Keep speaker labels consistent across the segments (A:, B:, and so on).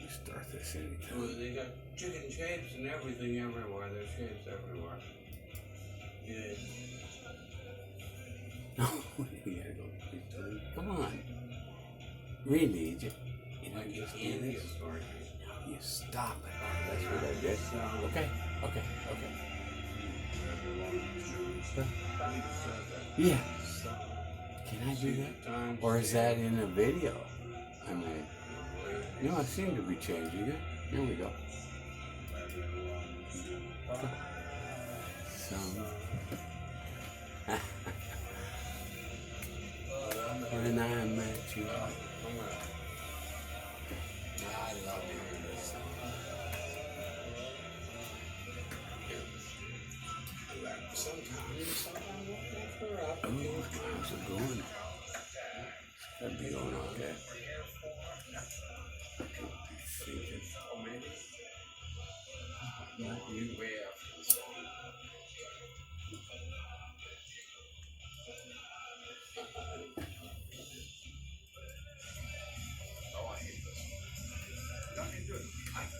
A: Start this anytime.
B: Well, they got chicken shapes and everything everywhere. There's shapes everywhere. Yeah.
A: Oh, you gotta go. Come on. Really? You know,
B: Like
A: just
B: an
A: do
B: Indian
A: this.
B: story.
A: You stop it. Oh, that's what I did. Okay. Yeah. Can I do that? Or is that in a video I made? No, I seem to be changing it. Here we go. When I met you. I love this song. Oh, how's it going? That'd be going okay.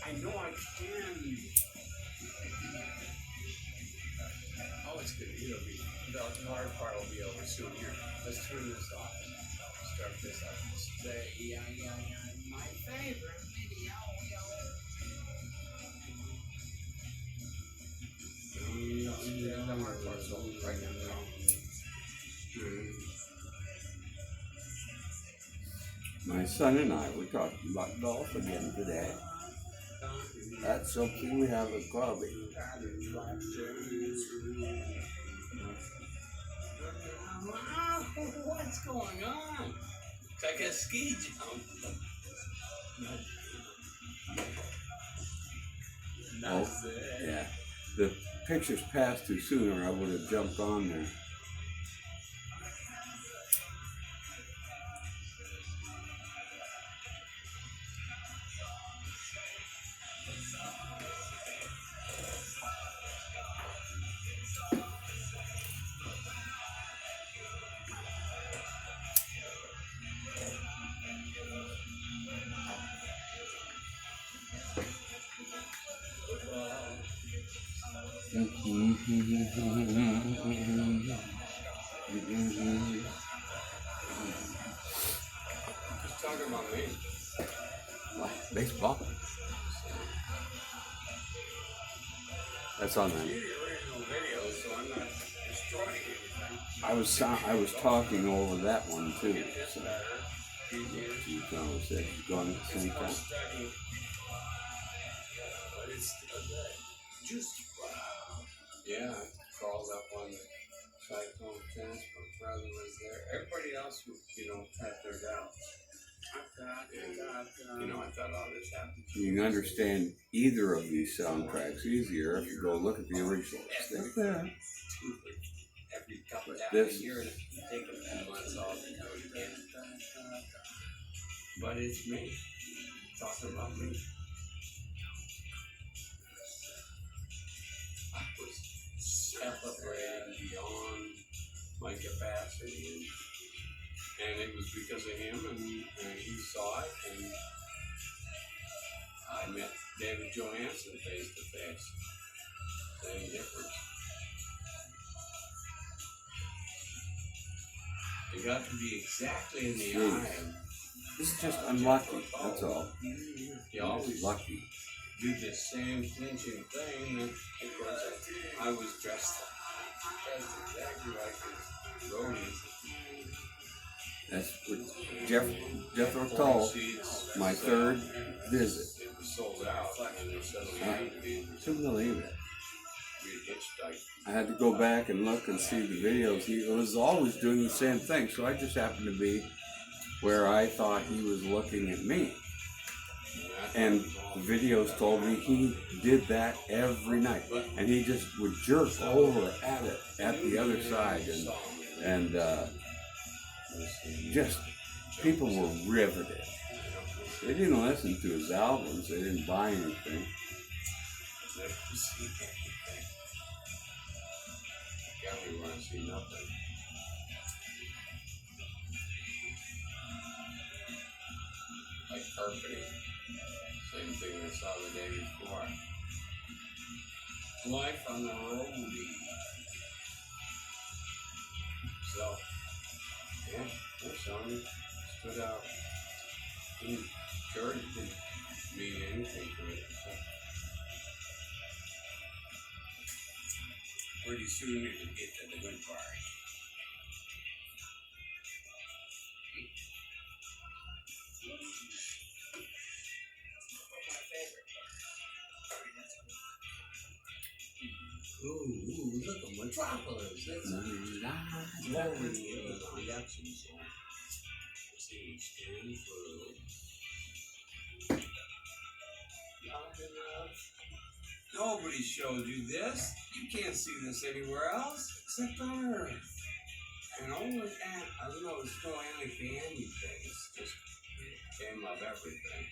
B: I know I can. Oh, it's good. It'll be the hard part will be over soon. Here, let's turn this off. Start this up. Yeah. My favorite video. The hard part's over right now.
A: My son and I were talking about golf again today. That's something we have at Clubby.
B: What's going on? It's like a ski jump.
A: Oh, yeah. The pictures passed too soon or I would have jumped on there.
B: Just talking about me.
A: What? Baseball? That's on
B: See
A: them.
B: the original video, so I'm not destroying anything.
A: I was talking over that one too.
B: It's
A: So
B: better. Easier.
A: two conversations going at the same time.
B: Study. But it's still good. Juicy. Wow. Yeah, I crawled up on the cyclone fence. My brother was there. Everybody else, had their doubts. I thought all this happened.
A: You can understand either of these soundtracks easier if you go look at the original. They're there.
B: Every couple
A: But
B: of
A: this-
B: years, take a few months off and do it again. But it's me. Talking about me. I was celebrating beyond my capacity. And it was because of him, and he saw it, and I met David Johansen face to face. Same difference. You got to be exactly in the eye.
A: This is just unlucky, that's all.
B: You always
A: Lucky.
B: do the same clinching thing, and of course I was dressed exactly like his roadies.
A: That's what Jethro told my third visit.
B: It was sold out, and they said it had to be
A: Couldn't believe it.
B: hitchhiked.
A: I had to go back and look and see the videos. He was always doing the same thing, so I just happened to be where I thought he was looking at me. And the videos told me he did that every night. And he just would jerk over at it, at the other side. And just people were riveted. They didn't listen to his albums. They didn't buy anything.
B: Never seen anything. Got me want to see nothing. Like carpeting. Same thing I saw the day before. Life on the roadie. So, yeah, that song stood out. George didn't mean anything to it. Pretty soon it'll get to the good part. Ooh, look at Metropolis. That's lovely in the production song. Stand for not enough. Nobody showed you this. You can't see this anywhere else except on Earth. And all the I don't know, it's no anti-family thing. It's just game of everything.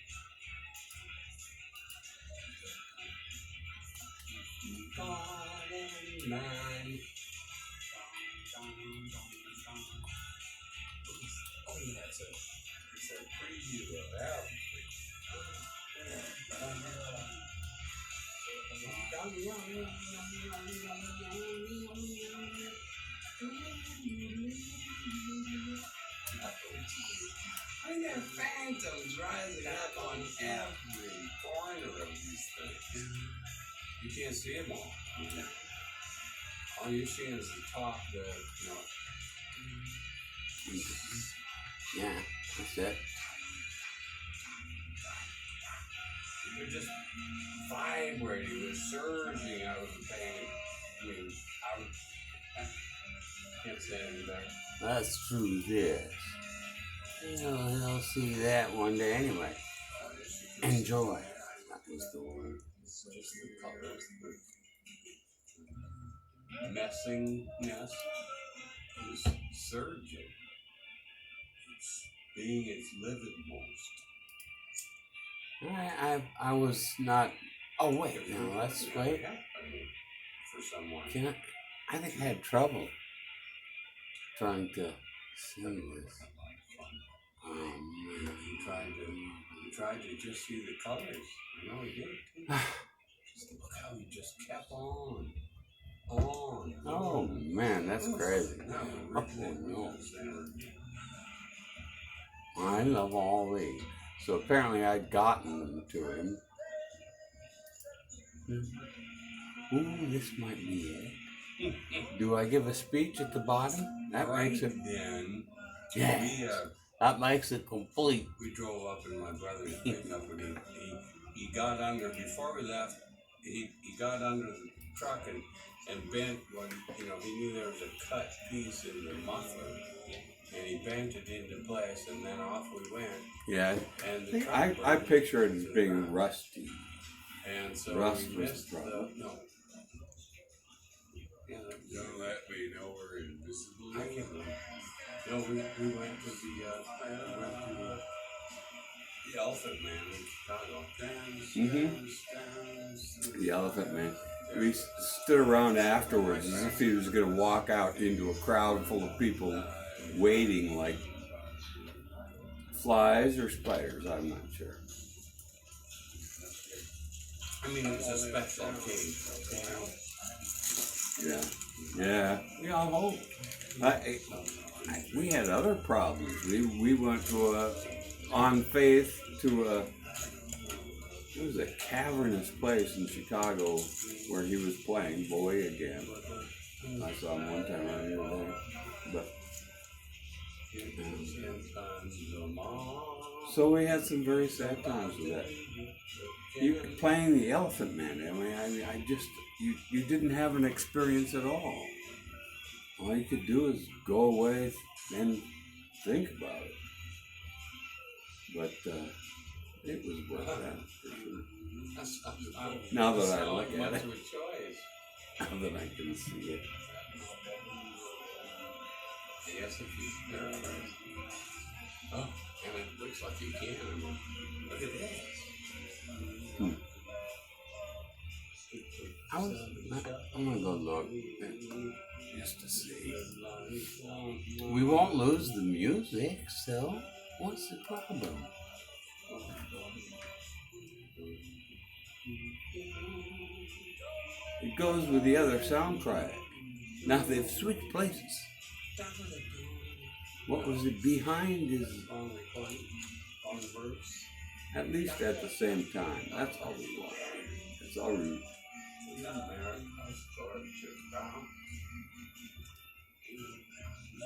B: God and man. Oh, yeah, it's a preview of everything. I got phantoms rising up on every corner of these things. You can't see them all. All you're seeing is the top,
A: Yeah, that's it.
B: They're just vibrating, they're surging out of the pain. I mean, can't say anything better.
A: That's true, this. He'll see that one day anyway. Enjoy. That was the word.
B: It's just the colors, the messingness is surging. It's being its livid most.
A: I was not. Oh wait, no, let's wait.
B: For someone.
A: I think I had trouble trying to see this.
B: You tried to just see the colors. I know you did. Look how you just kept on.
A: Oh man, that's crazy. Oh no. I love all these. So apparently I'd gotten them to him. Ooh, this might be it. Do I give a speech at the bottom? That makes it.
B: Then,
A: that makes it complete.
B: We drove up in my brother's pickup, and he got under before we left. He got under the truck and bent when he knew there was a cut piece in the muffler, and he bent it into place, and then off we went.
A: Yeah,
B: and
A: I picture it as being rusty.
B: And so
A: Rust
B: we
A: was
B: missed
A: the problem.
B: Don't let me know we're invisible. I can't remember. No, we went to the Elephant Man in Chicago. Dance.
A: The Elephant Man. We stood around afterwards as if he was going to walk out into a crowd full of people waiting like flies or spiders. I'm not sure.
B: I mean, it was a special occasion.
A: Yeah, I hope. We had other problems. We went to on Faith to it was a cavernous place in Chicago where he was playing Boy again. I saw him one time right here there. But so we had some very sad times with that. You playing the Elephant Man. I mean, you didn't have an experience at all. All you could do is go away and think about it. But it was worth that for sure. Now that I look at it, now that I can see it.
B: Yes, if he's paralyzed. Oh, and it looks like he can. I mean, look at this.
A: I'm gonna go look just to see. We won't lose the music, so what's the problem? It goes with the other soundtrack. Now they've switched places. What was it behind is at least at the same time. That's all we want. That's all we.
B: He's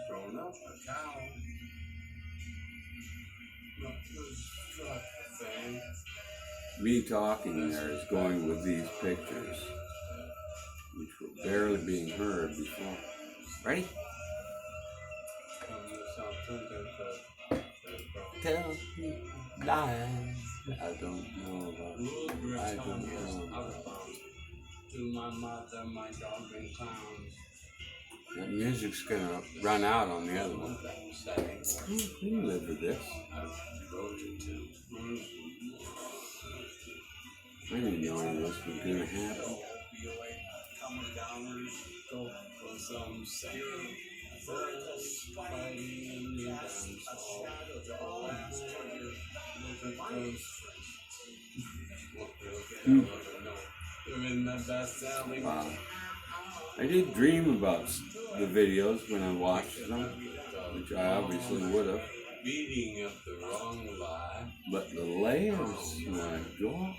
B: grown up, a cow.
A: Me talking there is going with these pictures, which were barely being heard before. Ready? Tell me lies. I don't know about it. I don't know.
B: To my mother, my dog and clowns.
A: That music's gonna run out on the other one. We can live with this. I didn't know any of this was gonna happen. Wow. I did dream about the videos when I watched them, which I obviously would have.
B: Beating up the wrong lie.
A: But the layers, my God.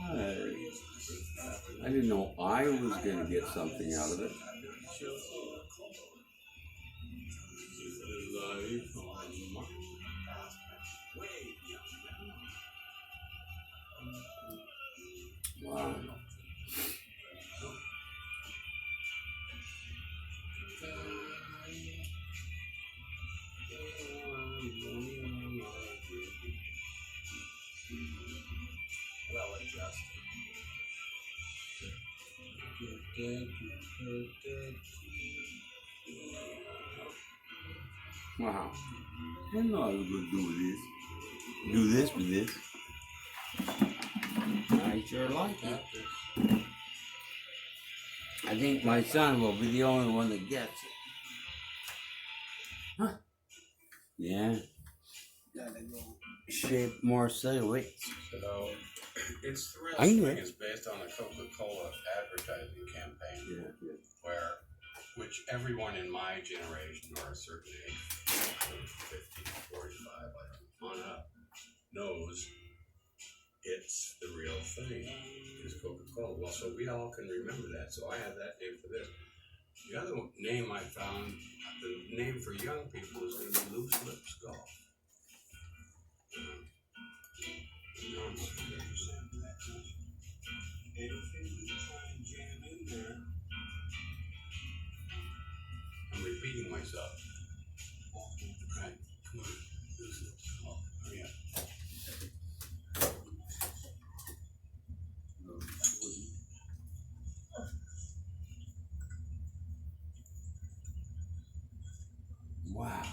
A: I didn't know I was going to get something out of it. Wow.
B: Well adjusted.
A: Wow. I didn't know I was going to do this. Do this with this. I sure like it. I think my son will be the only one that gets it. Huh? Yeah. Gotta go shape more silhouettes.
B: So, it's Thrill
A: I knew
B: Swing
A: it.
B: is based on a Coca-Cola advertising campaign which everyone in my generation or a certain age, 50, 45, on up, knows it's the real thing, is Coca-Cola. Well, so we all can remember that, so I have that name for this. The other name I found, the name for young people is going to be Loose Lips Golf. I'm repeating myself. Right, come on. Loose Lips Golf. Oh, yeah.
A: Wow.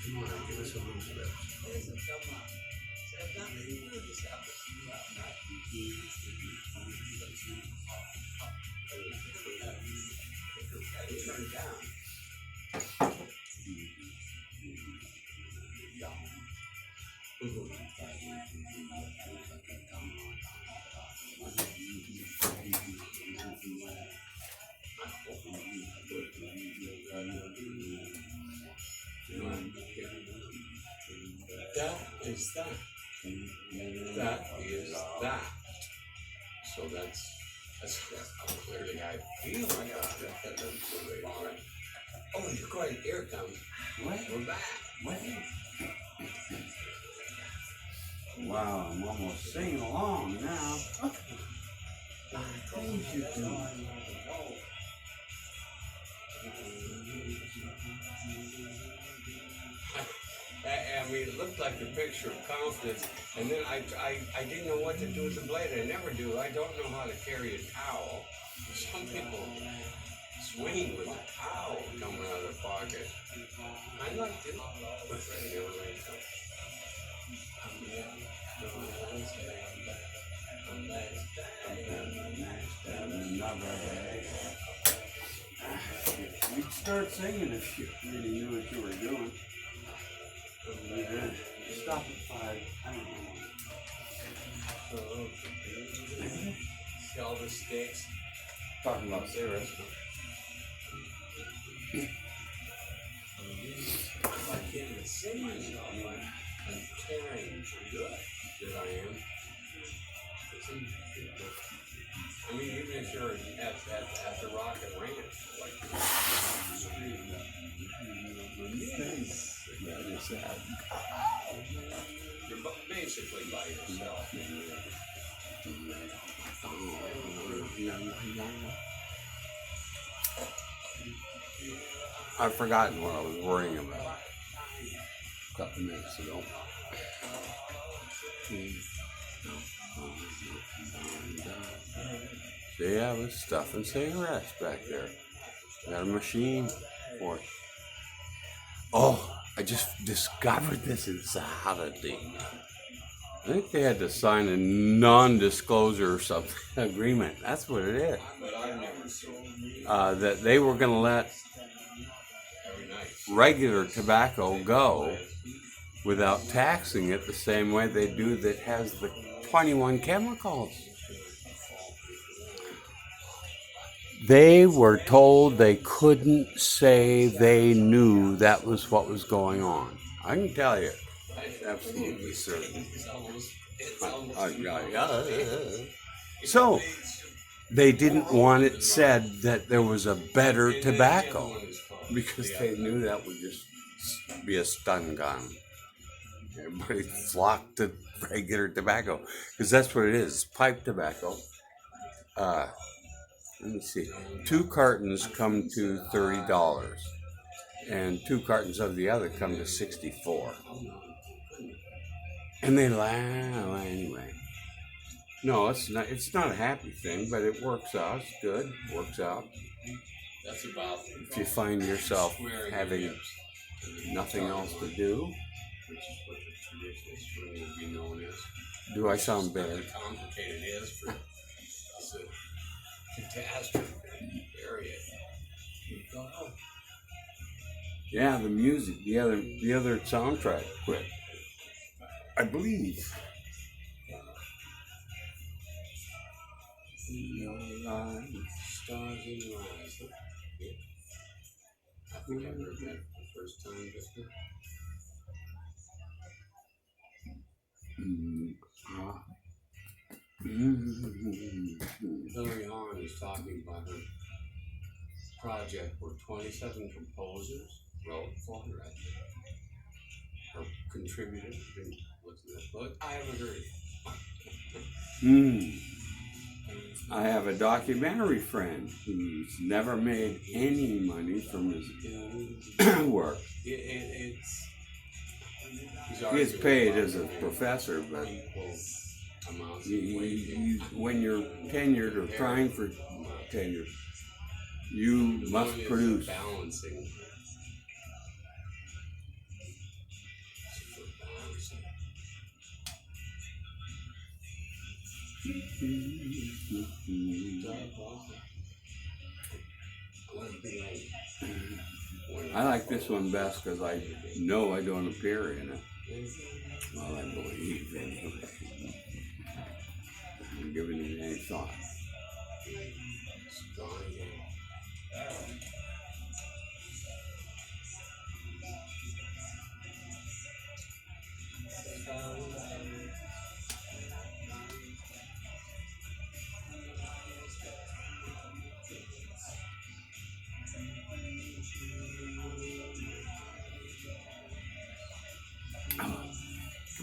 B: Come on, give us a loose lips. Turn it down. That is that. That is that. So that's how clearly I feel. I got that. Oh, you're going. Here it comes.
A: What?
B: We're back.
A: What? Wow, I'm almost singing along now. Things you do.
B: I mean, it looked like a picture of confidence, and then I didn't know what to do with the blade. I never do. I don't know how to carry a towel. swinging with a cow coming out of the pocket. I liked it. But they were like,
A: You'd start singing if you really knew what you were doing. Stop at 5. I don't know.
B: Sell the sticks.
A: Talking about cigarettes.
B: I can't even say myself. I'm caring good that I am. I mean, even if you're at the Rocket Ranch, like you're basically by yourself.
A: I've forgotten what I was worrying about a couple minutes ago. See, I was stuffing cigarettes back there. Got a machine for it. Oh, I just discovered this insanity. I think they had to sign a non-disclosure or something agreement. That's what it is. That they were going to let regular tobacco go without taxing it the same way they do that has the 21 chemicals. They were told they couldn't say they knew that was what was going on. I can tell you. Absolutely certain. So, they didn't want it said that there was a better tobacco because they knew that would just be a stun gun. Everybody flocked to regular tobacco because that's what it is. Pipe tobacco. Let me see. 2 cartons come to $30, and 2 cartons of the other come to $64. And they laugh anyway. No, it's not. It's not a happy thing, but it works out. It's good. Works out.
B: That's about.
A: If you find yourself having nothing else to do,
B: Which is what the traditional swing would be known as.
A: Do I sound bad?
B: How complicated it is for it's a catastrophe area.
A: Yeah, the music, the other soundtrack quit. I believe.
B: Stars in your eyes. Yeah. I think I heard that for the first time just now. Hillary Hahn is talking about her project where 27 composers wrote for her, I think, or contributed. What's that book? I haven't heard it.
A: I have a documentary friend who's never made any money from his work. He gets paid as a professor, but when you're tenured or trying for tenure, you must produce.
B: Balancing.
A: I like this one best because I know I don't appear in it. Well, I believe anyway. I'm giving it any thought.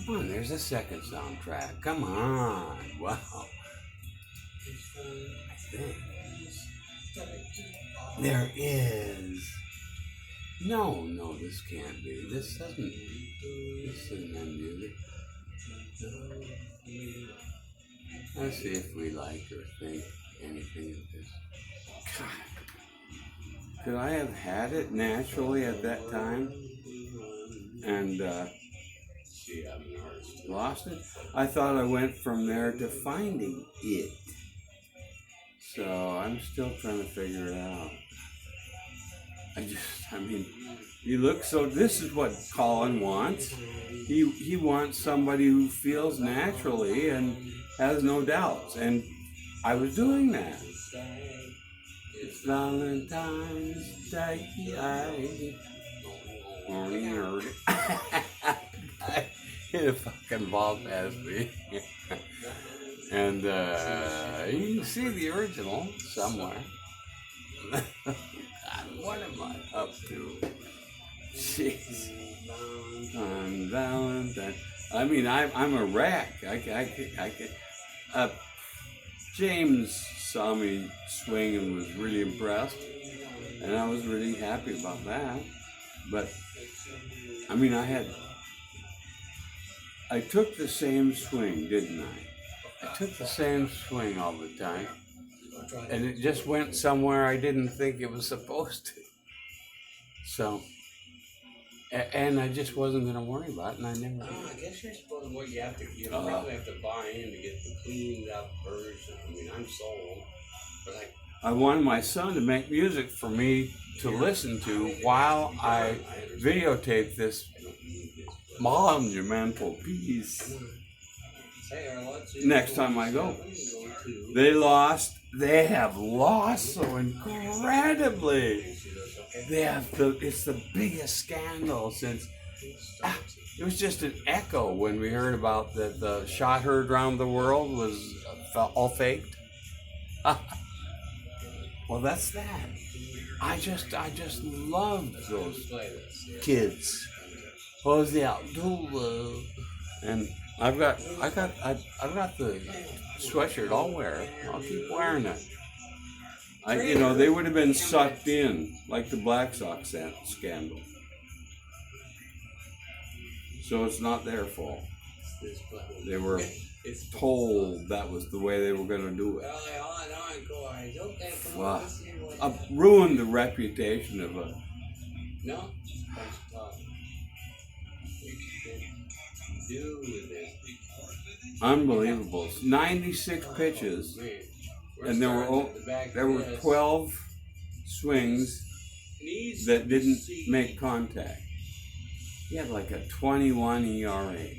A: Come on, there's a second soundtrack. Come on. Wow. I think. There is. No, this can't be. This isn't end music. Let's see if we like or think anything of this. God. could I have had it naturally at that time and lost it? I thought I went from there to finding it. So I'm still trying to figure it out. I mean, you look, so this is what Colin wants. He wants somebody who feels naturally and has no doubts. And I was doing that. It's Valentine's Day. Morning early. I hit a fucking ball past me. And you can see the original somewhere. God, what am I up to? Jeez. On Valentine. I mean, I'm a wreck. James saw me swing and was really impressed, and I was really happy about that. But I mean, I took the same swing, didn't I? I took the same swing all the time, and it just went somewhere I didn't think it was supposed to. So, and I just wasn't going to worry about it, and I never did.
B: I guess you're supposed to, you probably have to buy in to get the cleaned up version. I mean, I'm sold, but
A: I wanted my son to make music for me to listen to while I videotaped this monumental piece. Next time I go. They have lost so incredibly. It's the biggest scandal since, it was just an echo when we heard about that the shot heard around the world was all faked. Well, that's that. I just loved those kids. Jose Altuve, and I've got the sweatshirt. I'll wear it. I'll keep wearing it. They would have been sucked in like the Black Sox scandal. So it's not their fault. They were told that was the way they were going to do it. Wow. Ruined the reputation of a.
B: No.
A: Unbelievable. 96 pitches, and there were 12 swings that didn't make contact. He had like a 21 ERA.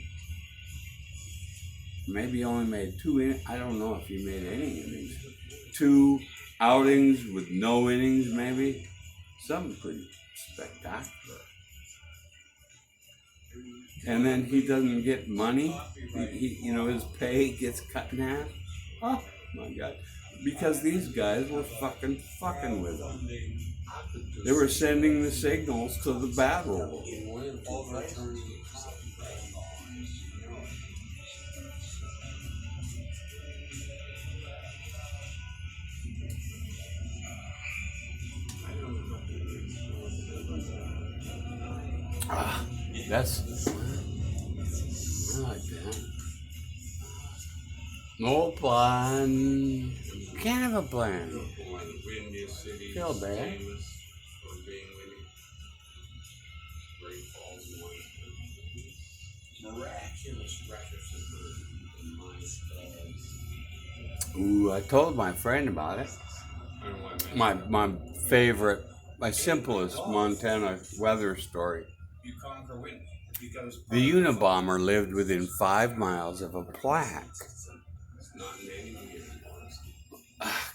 A: Maybe only made 2 innings. I don't know if he made any innings. 2 outings with no innings, maybe. Something pretty spectacular. And then he doesn't get money. His pay gets cut in half. Oh my God! Because these guys were fucking with him. They were sending the signals to the bat roll. I like that. No plan. Can't have a plan. Feel bad. Ooh, I told my friend about it. My favorite, my simplest Montana weather story. The Unabomber lived within 5 miles of a plaque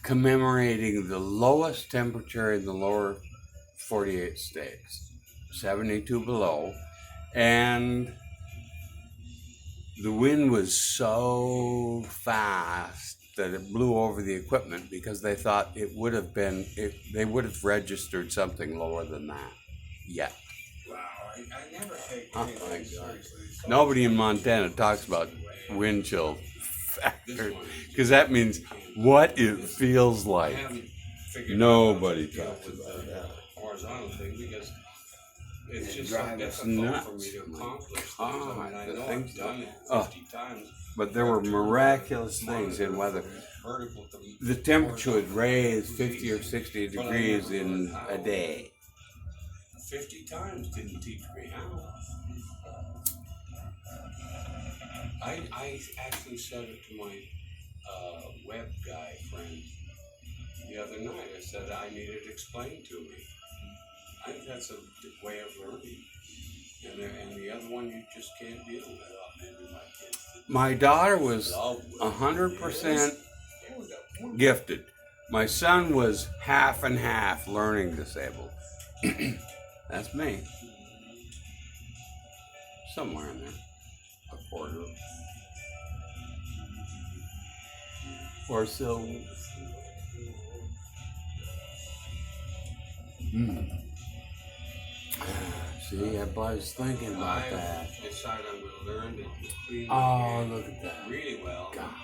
A: commemorating the lowest temperature in the lower 48 states, 72 below, and the wind was so fast that it blew over the equipment because they thought they would have registered something lower than that yet.
B: I never take anything seriously.
A: Nobody in Montana talks about wind chill factor because that means what it feels like. Nobody talks about that.
B: Horizontal thing because It's
A: It
B: just so
A: drives us
B: difficult for
A: nuts.
B: me to
A: My
B: accomplish things.
A: God,
B: I mean, I
A: the
B: know
A: things
B: I've done it
A: oh.
B: 50 times.
A: But there were miraculous things in weather. The temperature would raise 50 or 60 degrees in a day.
B: 50 times didn't teach me how. I actually said it to my web guy friend the other night. I said I need it explained to me. I think that's a way of learning. And the other one you just can't deal with.
A: My daughter was 100% gifted. My son was half and half learning disabled. That's me. Somewhere in there. A quarter. Or so. See, I was thinking about that.
B: I decided I'm going to learn to clean my
A: Oh, look at that.
B: really well.
A: God.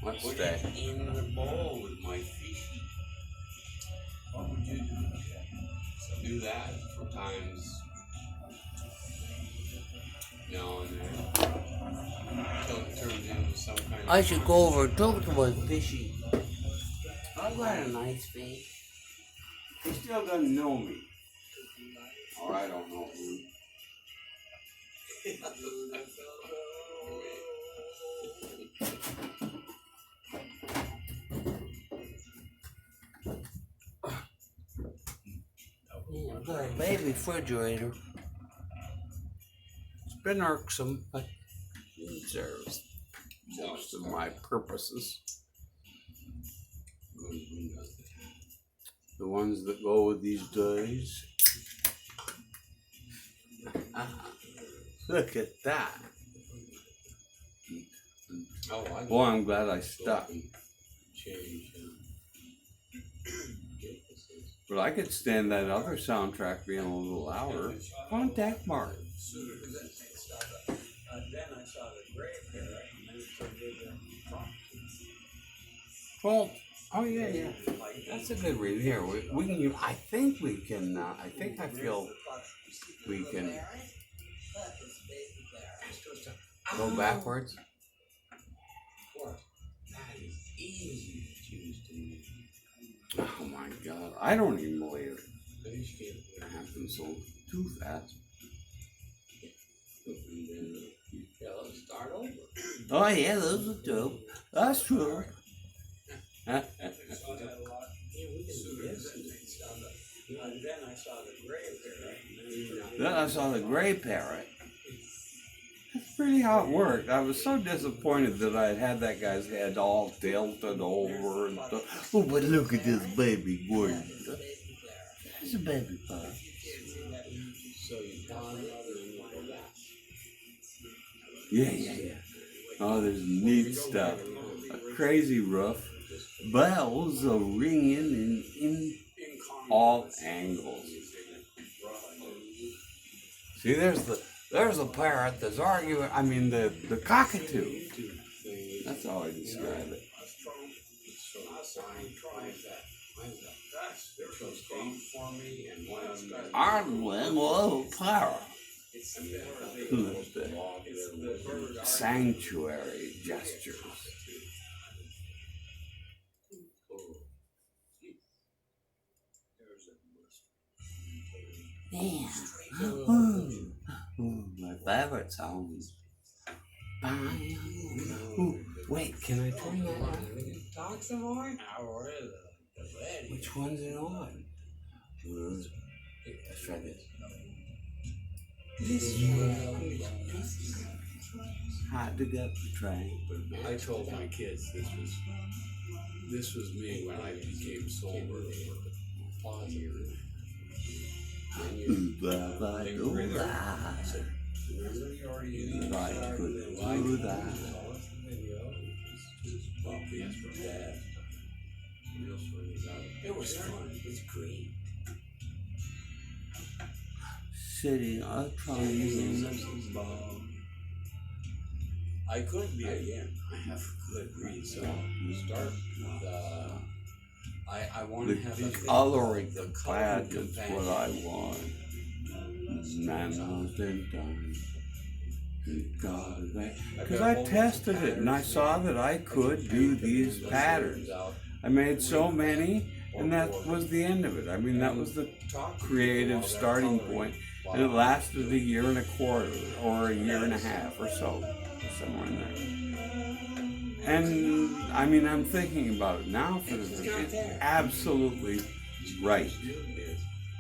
A: Let's
B: Put
A: stay.
B: it in the bowl with my feet. What would you do? So do that for times now and then. Until it turns into some kind of...
C: I should go over and talk to my fishy. I've got a nice fish.
A: He still doesn't know me. Or I don't know him.
C: I've got a baby refrigerator.
A: It's been irksome, but it serves most of my purposes. The ones that go with these days. Look at that. Boy, I'm glad I stuck. But I could stand that other soundtrack being a little louder. Contact Mark.
B: Then I saw the gray parrot, and then
A: Well, oh yeah. That's a good read. Here, we can. I think we can. I feel we can go backwards.
B: that is easy to choose to me.
A: Oh my God! I don't even believe it happened so too fast.
B: Start over.
A: Oh yeah, those are dope. That's true.
B: And then I saw the gray parrot.
A: Then I saw the gray parrot. That's pretty how it worked. I was so disappointed that I had that guy's head all tilted over and stuff. Oh, but look at this baby boy. That's a baby pup.
B: So you pause and then you go back.
A: Yeah. Oh, there's neat stuff. A crazy roof. Bells are ringing in all angles. See, there's the parrot that's arguing. I mean, the cockatoo. That's how I describe it. Whoa, parrot. The sanctuary gestures.
C: Yeah.
A: My favorite song. Ooh, wait, can I turn that on?
B: Talk some more?
A: Which one's it on? Let's try this. Hot to get the train.
B: I told my kids this was me when I became sober.
A: Blah, blah, do that. Right, could do that.
B: It was fun. It was great.
A: Sitting on trains and ball.
B: I could be again. I have good read. So start with I want to have
A: The
B: a
A: coloring
B: the
A: clad
B: coloring
A: is what I want. Mammals and time. Because I tested it and I saw that I could do these patterns. I made so many, and that was the end of it. I mean, that was the creative starting point, and it lasted a year and a quarter, or a year and a half, or so, somewhere in there. And I mean, I'm thinking about it now. It's absolutely right.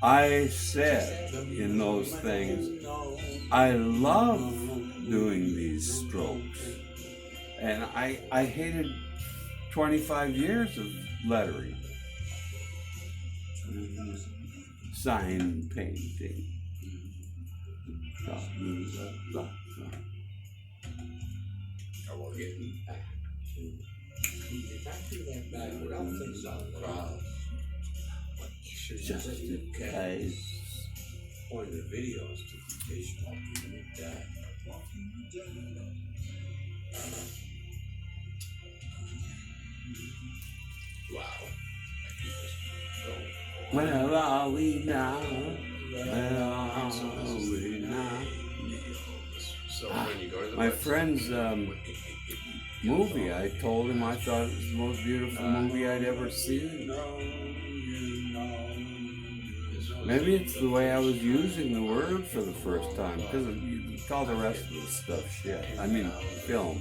A: I said in those things, I love doing these strokes, and I hated 25 years of lettering, sign painting.
B: Well, getting back to that bad without thinking about the crowd.
A: Just in case.
B: Point the videos to in case you want to make that. Wow.
A: Where are we now? Where are we now?
B: So when you go to the
A: My
B: website,
A: friend's movie, I told him I thought it was the most beautiful movie I'd ever seen. Maybe it's the way I was using the word for the first time, because you call the rest of the stuff shit. I mean, film.